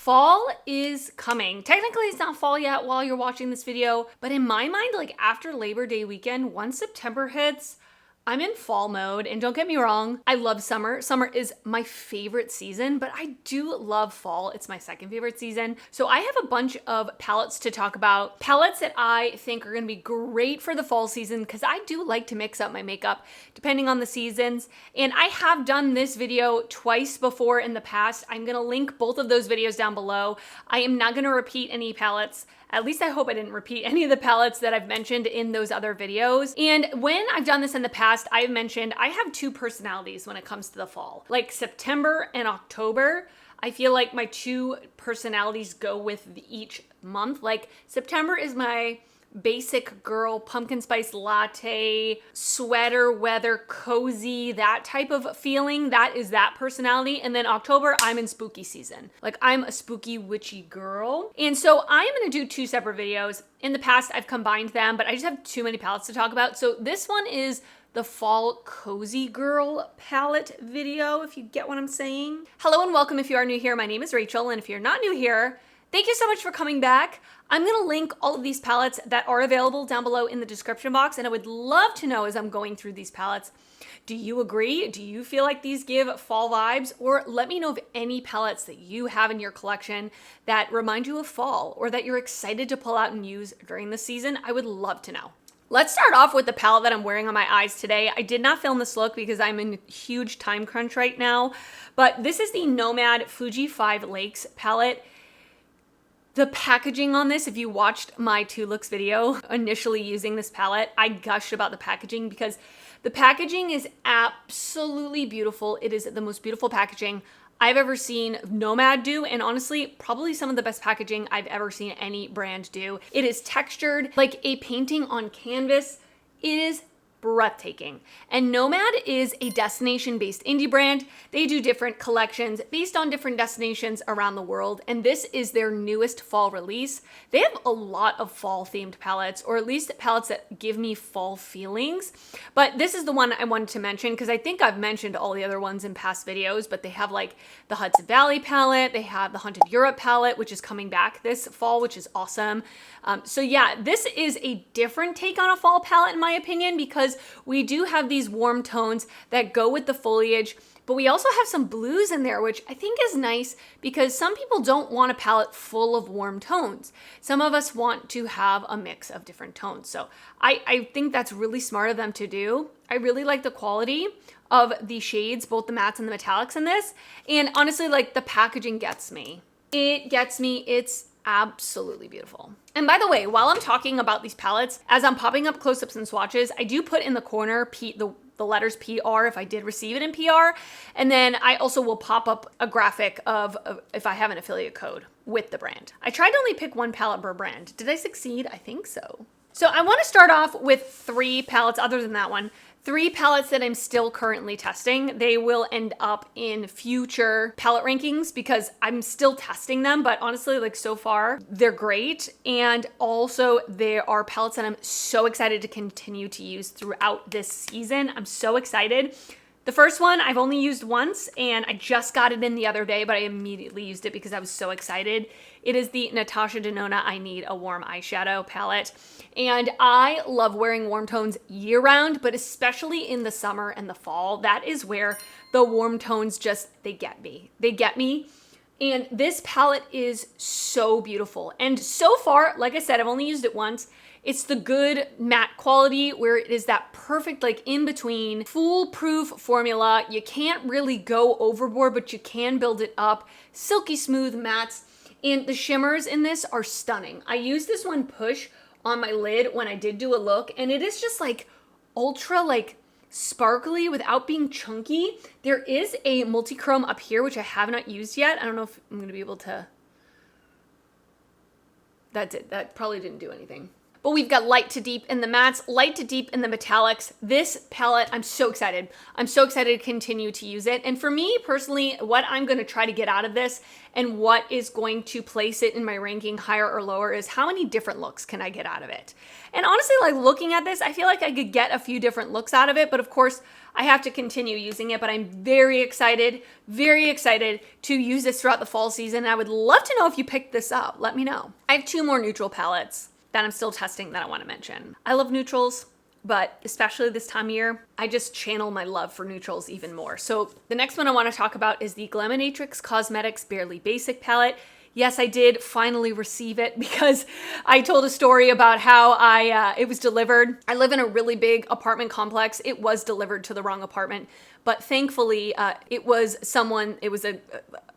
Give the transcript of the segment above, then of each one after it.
Fall is coming. Technically, it's not fall yet while you're watching this video, but in my mind, like after Labor Day weekend, once September hits, I'm in fall mode, and don't get me wrong, I love summer. Summer is my favorite season, but I do love fall. It's my second favorite season. So I have a bunch of palettes to talk about. Palettes that I think are gonna be great for the fall season because I do like to mix up my makeup depending on the seasons. And I have done this video twice before in the past. I'm gonna link both of those videos down below. I am not gonna repeat any palettes. At least I hope I didn't repeat any of the palettes that I've mentioned in those other videos. And when I've done this in the past, I've mentioned I have two personalities when it comes to the fall. Like September and October, I feel like my two personalities go with each month. Like September is my basic girl, pumpkin spice latte, sweater weather, cozy, that type of feeling. That is that personality. And then October, I'm in spooky season. Like I'm a spooky witchy girl. And so I'm gonna do two separate videos. In the past, I've combined them, but I just have too many palettes to talk about. So this one is the fall cozy girl palette video, if you get what I'm saying. Hello and welcome if you are new here. My name is Rachel, and if you're not new here, thank you so much for coming back. I'm gonna link all of these palettes that are available down below in the description box, and I would love to know as I'm going through these palettes, do you agree? Do you feel like these give fall vibes? Or let me know of any palettes that you have in your collection that remind you of fall or that you're excited to pull out and use during the season. I would love to know. Let's start off with the palette that I'm wearing on my eyes today. I did not film this look because I'm in a huge time crunch right now, but this is the Nomad Fuji 5 Lakes palette. The packaging on this, if you watched my 2 looks video initially using this palette, I gushed about the packaging because the packaging is absolutely beautiful. It is the most beautiful packaging I've ever seen Nomad do, and honestly, probably some of the best packaging I've ever seen any brand do. It is textured like a painting on canvas. It is breathtaking. And Nomad is a destination-based indie brand. They do different collections based on different destinations around the world, and this is their newest fall release. They have a lot of fall-themed palettes, or at least palettes that give me fall feelings, but this is the one I wanted to mention because I think I've mentioned all the other ones in past videos, but they have like the Hudson Valley palette, they have the Haunted Europe palette, which is coming back this fall, which is awesome. So yeah, this is a different take on a fall palette in my opinion, because we do have these warm tones that go with the foliage, but we also have some blues in there, which I think is nice because some people don't want a palette full of warm tones. Some of us want to have a mix of different tones. So I think that's really smart of them to do. I really like the quality of the shades, both the mattes and the metallics in this. And honestly, like the packaging gets me. It gets me. It's absolutely beautiful. And by the way, while I'm talking about these palettes, as I'm popping up close-ups and swatches, I do put in the corner the letters PR if I did receive it in PR. And then I also will pop up a graphic of if I have an affiliate code with the brand. I tried to only pick one palette per brand. Did I succeed? I think so. So I want to start off with 3 palettes other than that one. 3 palettes that I'm still currently testing. They will end up in future palette rankings because I'm still testing them, but honestly, like so far, they're great. And also there are palettes that I'm so excited to continue to use throughout this season. I'm so excited. The first one I've only used once, and I just got it in the other day, but I immediately used it because I was so excited. It is the Natasha Denona I Need a Warm Eyeshadow palette. And I love wearing warm tones year round, but especially in the summer and the fall, that is where the warm tones they get me. They get me. And this palette is so beautiful. And so far, like I said, I've only used it once. It's the good matte quality where it is that perfect, like in between, foolproof formula. You can't really go overboard, but you can build it up. Silky smooth mattes. And the shimmers in this are stunning. I used this one push on my lid when I did do a look, and it is just like ultra like sparkly without being chunky. There is a multi-chrome up here, which I have not used yet. I don't know if I'm gonna be able to. That's it. That probably didn't do anything. But we've got light to deep in the mattes, light to deep in the metallics. This palette, I'm so excited. I'm so excited to continue to use it. And for me personally, what I'm gonna try to get out of this and what is going to place it in my ranking higher or lower is how many different looks can I get out of it? And honestly, like looking at this, I feel like I could get a few different looks out of it, but of course, I have to continue using it, but I'm very excited to use this throughout the fall season. I would love to know if you picked this up. Let me know. I have 2 more neutral palettes that I'm still testing that I want to mention. I love neutrals, but especially this time of year, I just channel my love for neutrals even more. So the next one I want to talk about is the NYX Cosmetics Barely Basic palette. Yes, I did finally receive it because I told a story about how it was delivered. I live in a really big apartment complex. It was delivered to the wrong apartment, but thankfully it was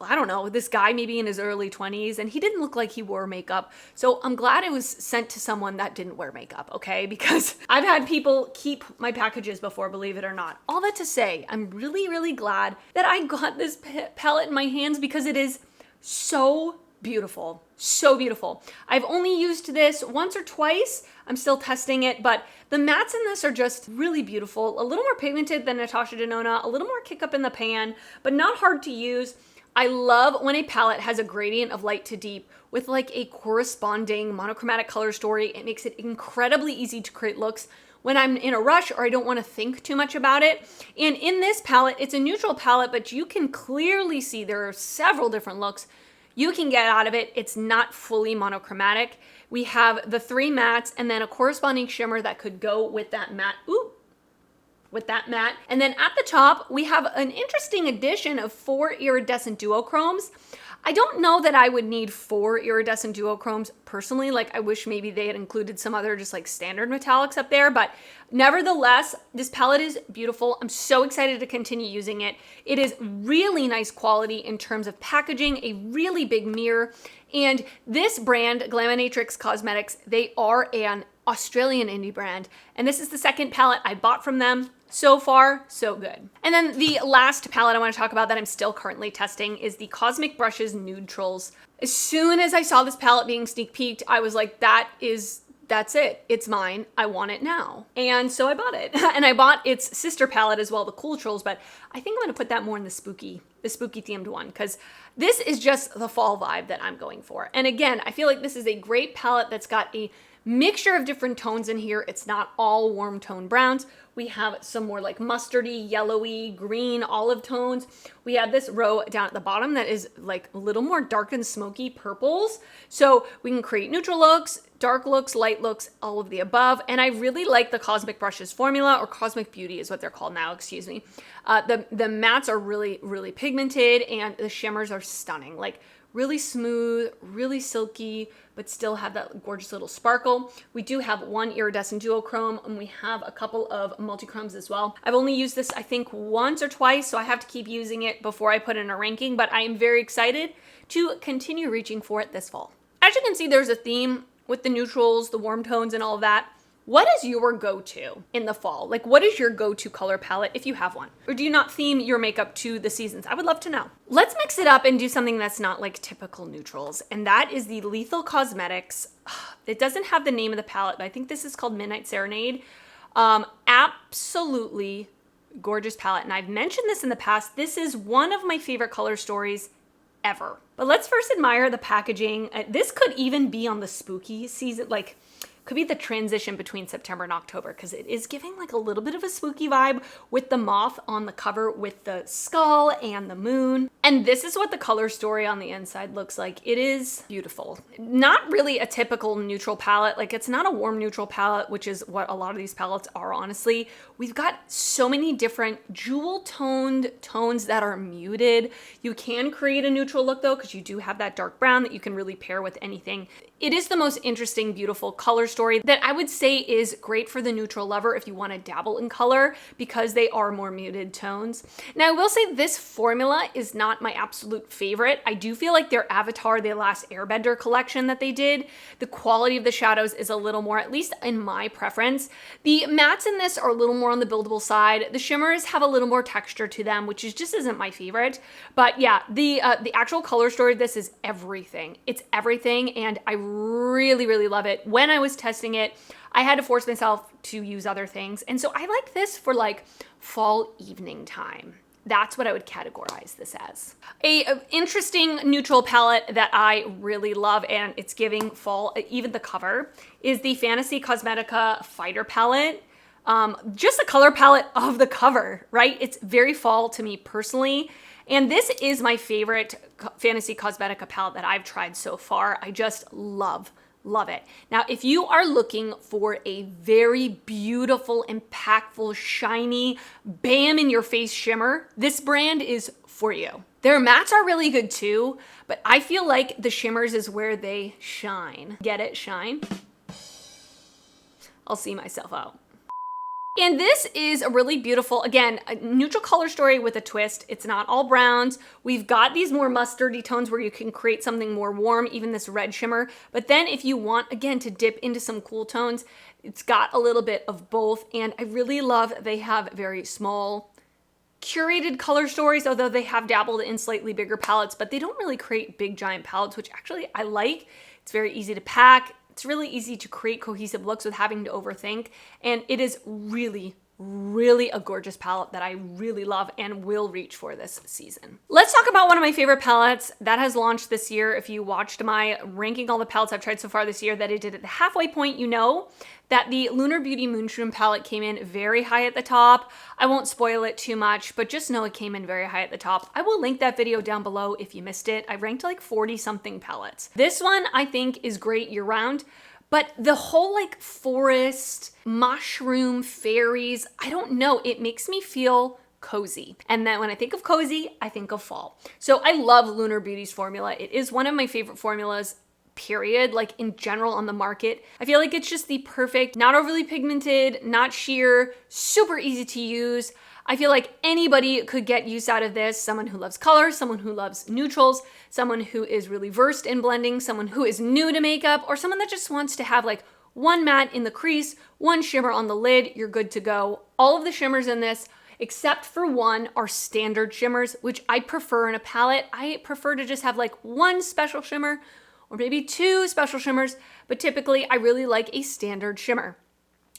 I don't know, this guy maybe in his early 20s, and he didn't look like he wore makeup. So I'm glad it was sent to someone that didn't wear makeup, okay? Because I've had people keep my packages before, believe it or not. All that to say, I'm really, really glad that I got this palette in my hands because it is so beautiful, so beautiful. I've only used this once or twice. I'm still testing it, but the mattes in this are just really beautiful. A little more pigmented than Natasha Denona, a little more kick up in the pan, but not hard to use. I love when a palette has a gradient of light to deep with like a corresponding monochromatic color story. It makes it incredibly easy to create looks when I'm in a rush or I don't want to think too much about it. And in this palette, it's a neutral palette, but you can clearly see there are several different looks you can get out of it. It's not fully monochromatic. We have the 3 mattes and then a corresponding shimmer that could go with that matte. Ooh, with that matte. And then at the top, we have an interesting addition of 4 iridescent duochromes. I don't know that I would need 4 iridescent duochromes personally. Like I wish maybe they had included some other just like standard metallics up there, but nevertheless, this palette is beautiful. I'm so excited to continue using it. It is really nice quality in terms of packaging, a really big mirror. And this brand, NYX Cosmetics, they are an Australian indie brand. And this is the second palette I bought from them. So far, so good. And then the last palette I want to talk about that I'm still currently testing is the Cosmic Brushes Neutrals. As soon as I saw this palette being sneak peeked, I was like, that's it. It's mine. I want it now. And so I bought it. And I bought its sister palette as well, the Cool Trolls, but I think I'm gonna put that more in the spooky themed one, because this is just the fall vibe that I'm going for. And again, I feel like this is a great palette that's got a mixture of different tones in here. It's not all warm tone browns. We have some more like mustardy, yellowy, green, olive tones. We have this row down at the bottom that is like a little more dark and smoky purples. So we can create neutral looks, dark looks, light looks, all of the above. And I really like the Cosmic Brushes formula, or Cosmic Beauty is what they're called now, excuse me. The mattes are really, really pigmented, and the shimmers are stunning. Like really smooth, really silky, but still have that gorgeous little sparkle. We do have 1 iridescent duochrome, and we have a couple of multi-chromes as well. I've only used this, I think, once or twice, so I have to keep using it before I put in a ranking, but I am very excited to continue reaching for it this fall. As you can see, there's a theme with the neutrals, the warm tones, and all of that. What is your go-to in the fall? Like, what is your go-to color palette if you have one? Or do you not theme your makeup to the seasons? I would love to know. Let's mix it up and do something that's not like typical neutrals. And that is the Lethal Cosmetics. It doesn't have the name of the palette, but I think this is called Midnight Serenade. Absolutely gorgeous palette. And I've mentioned this in the past. This is one of my favorite color stories ever. But let's first admire the packaging. This could even be on the spooky season, like could be the transition between September and October, because it is giving like a little bit of a spooky vibe with the moth on the cover with the skull and the moon. And this is what the color story on the inside looks like. It is beautiful. Not really a typical neutral palette. Like it's not a warm neutral palette, which is what a lot of these palettes are, honestly. We've got so many different jewel toned tones that are muted. You can create a neutral look though, because you do have that dark brown that you can really pair with anything. It is the most interesting, beautiful color story that I would say is great for the neutral lover if you want to dabble in color, because they are more muted tones. Now, I will say this formula is not my absolute favorite. I do feel like their Avatar, the Last Airbender collection that they did, the quality of the shadows is a little more, at least in my preference. The mattes in this are a little more on the buildable side. The shimmers have a little more texture to them, which is just isn't my favorite. But yeah, the actual color story of this is everything. It's everything, and I really, really love it. When I was testing it, I had to force myself to use other things. And so I like this for like fall evening time. That's what I would categorize this as. A interesting neutral palette that I really love, and it's giving fall, even the cover, is the Fantasy Cosmetica Fighter palette. Just the color palette of the cover, right? It's very fall to me personally. And this is my favorite Fantasy Cosmetica palette that I've tried so far. I just love it. Now, if you are looking for a very beautiful, impactful, shiny, bam in your face shimmer, this brand is for you. Their mattes are really good too, but I feel like the shimmers is where they shine. Get it? Shine? I'll see myself out. And this is a really beautiful, again, a neutral color story with a twist. It's not all browns. We've got these more mustardy tones where you can create something more warm, even this red shimmer. But then if you want, again, to dip into some cool tones, it's got a little bit of both. And I really love they have very small, curated color stories, although they have dabbled in slightly bigger palettes, but they don't really create big giant palettes, which actually I like. It's very easy to pack. It's really easy to create cohesive looks without having to overthink. And it is really, really a gorgeous palette that I really love and will reach for this season. Let's talk about one of my favorite palettes that has launched this year. If you watched my ranking all the palettes I've tried so far this year that I did at the halfway point, you know that the Lunar Beauty Moonshroom palette came in very high at the top. I won't spoil it too much, but just know it came in very high at the top. I will link that video down below if you missed it. I ranked like 40 something palettes. This one I think is great year round, but the whole like forest, mushroom, fairies, I don't know, it makes me feel cozy. And then when I think of cozy, I think of fall. So I love Lunar Beauty's formula. It is one of my favorite formulas, period, like in general on the market. I feel like it's just the perfect, not overly pigmented, not sheer, super easy to use. I feel like anybody could get use out of this. Someone who loves color, someone who loves neutrals, someone who is really versed in blending, someone who is new to makeup, or someone that just wants to have like one matte in the crease, one shimmer on the lid, you're good to go. All of the shimmers in this, except for one, are standard shimmers, which I prefer in a palette. I prefer to just have like one special shimmer or maybe two special shimmers, but typically I really like a standard shimmer.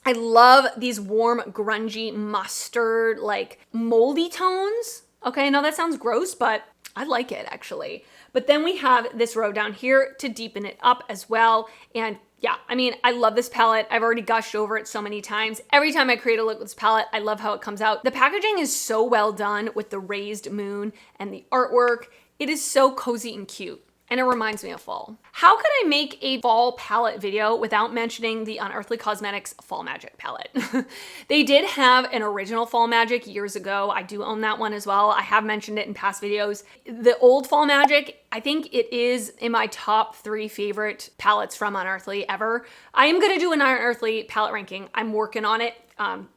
I love these warm, grungy, mustard, like moldy tones. Okay, I know that sounds gross, but I like it actually. But then we have this row down here to deepen it up as well. And yeah, I mean, I love this palette. I've already gushed over it so many times. Every time I create a look with this palette, I love how it comes out. The packaging is so well done with the raised moon and the artwork. It is so cozy and cute. And it reminds me of fall. How could I make a fall palette video without mentioning the Unearthly Cosmetics Fall Magic palette? They did have an original Fall Magic years ago. I do own that one as well. I have mentioned it in past videos. The old Fall Magic, I think it is in my top 3 favorite palettes from Unearthly ever. I am gonna do an Unearthly palette ranking. I'm working on it.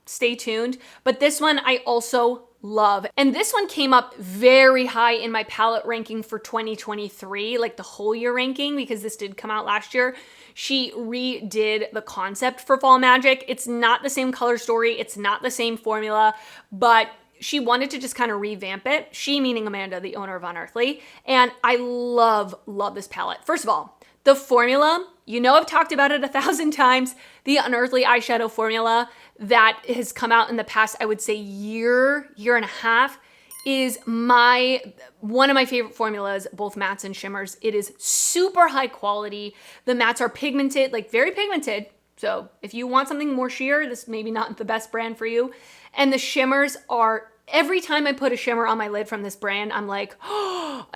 Stay tuned. But this one I also love. And this one came up very high in my palette ranking for 2023, like the whole year ranking, because this did come out last year. She redid the concept for Fall Magic. It's not the same color story. It's not the same formula, but she wanted to just kind of revamp it. She meaning Amanda, the owner of Unearthly. And I love this palette. First of all, the formula, you know I've talked about it 1,000 times, the Unearthly eyeshadow formula that has come out in the past, I would say year and a half, is one of my favorite formulas, both mattes and shimmers. It is super high quality. The mattes are pigmented, like very pigmented. So if you want something more sheer, this may be not the best brand for you. And the shimmers are, every time I put a shimmer on my lid from this brand, I'm like,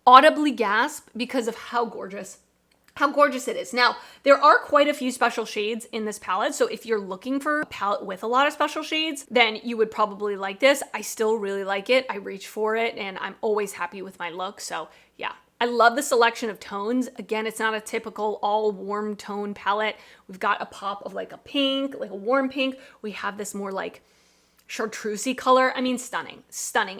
audibly gasp because of how gorgeous it is. Now, there are quite a few special shades in this palette, so if you're looking for a palette with a lot of special shades, then you would probably like this. I still really like it. I reach for it, and I'm always happy with my look, so yeah. I love the selection of tones. Again, it's not a typical all warm tone palette. We've got a pop of like a pink, like a warm pink. We have this more like chartreusey color. I mean, stunning.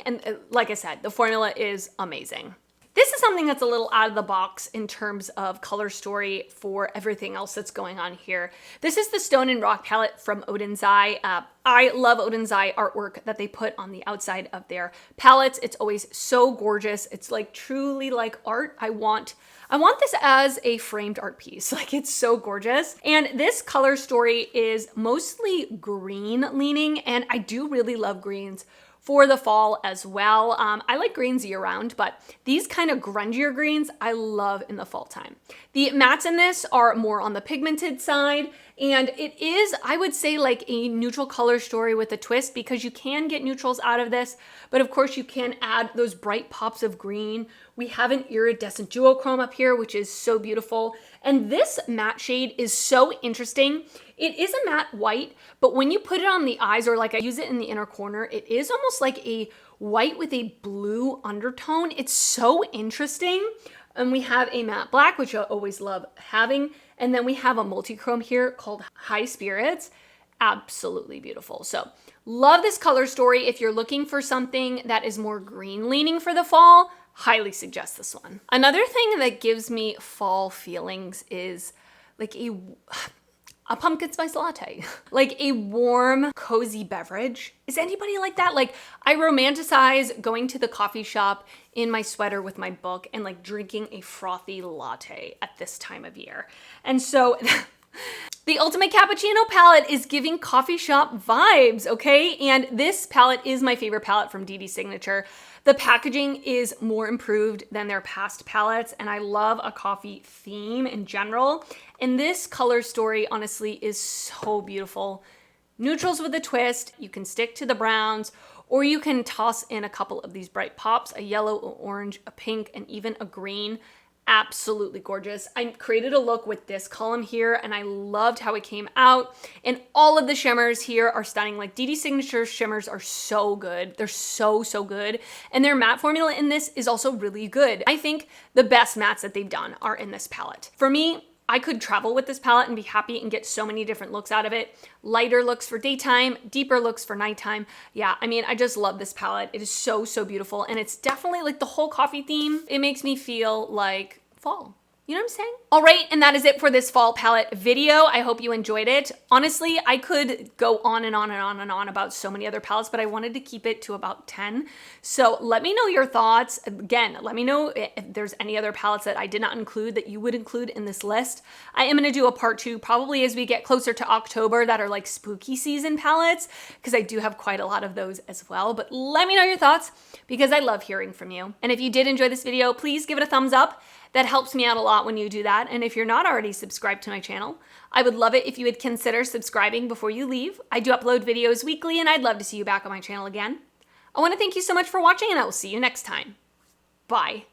And like I said, the formula is amazing. This is something that's a little out of the box in terms of color story for everything else that's going on here. This is the Stone and Rock palette from Odin's Eye. I love Odin's Eye artwork that they put on the outside of their palettes. It's always so gorgeous. It's like truly like art. I want this as a framed art piece. Like, it's so gorgeous. And this color story is mostly green leaning, and I do really love greens for the fall as well. I like greens year round, but these kind of grungier greens I love in the fall time. The mattes in this are more on the pigmented side, and it is, I would say, like a neutral color story with a twist, because you can get neutrals out of this, but of course you can add those bright pops of green. We have an iridescent duochrome up here, which is so beautiful. And this matte shade is so interesting. It is a matte white, but when you put it on the eyes, or like I use it in the inner corner, it is almost like a white with a blue undertone. It's so interesting. And we have a matte black, which I always love having. And then we have a multi-chrome here called High Spirits. Absolutely beautiful. So love this color story. If you're looking for something that is more green leaning for the fall, highly suggest this one. Another thing that gives me fall feelings is like a pumpkin spice latte, like a warm, cozy beverage. Is anybody like that? Like, I romanticize going to the coffee shop in my sweater with my book and like drinking a frothy latte at this time of year. And so the Ultimate Cappuccino palette is giving coffee shop vibes, okay? And this palette is my favorite palette from DD Signature. The packaging is more improved than their past palettes, and I love a coffee theme in general. And this color story, honestly, is so beautiful. Neutrals with a twist. You can stick to the browns, or you can toss in a couple of these bright pops, a yellow, an orange, a pink, and even a green. Absolutely gorgeous. I created a look with this column here, and I loved how it came out. And all of the shimmers here are stunning. Like, DD Signature shimmers are so good. They're so, so good. And their matte formula in this is also really good. I think the best mattes that they've done are in this palette. For me, I could travel with this palette and be happy and get so many different looks out of it. Lighter looks for daytime, deeper looks for nighttime. Yeah, I mean, I just love this palette. It is so, so beautiful. And it's definitely like the whole coffee theme. It makes me feel like fall. You know what I'm saying? All right, and that is it for this fall palette video. I hope you enjoyed it. Honestly, I could go on and on and on and on about so many other palettes, but I wanted to keep it to about 10. So let me know your thoughts. Again, let me know if there's any other palettes that I did not include that you would include in this list. I am gonna do a part 2 probably as we get closer to October that are like spooky season palettes, because I do have quite a lot of those as well. But let me know your thoughts, because I love hearing from you. And if you did enjoy this video, please give it a thumbs up. That helps me out a lot when you do that. And if you're not already subscribed to my channel, I would love it if you would consider subscribing before you leave. I do upload videos weekly, and I'd love to see you back on my channel again. I want to thank you so much for watching, and I will see you next time. Bye.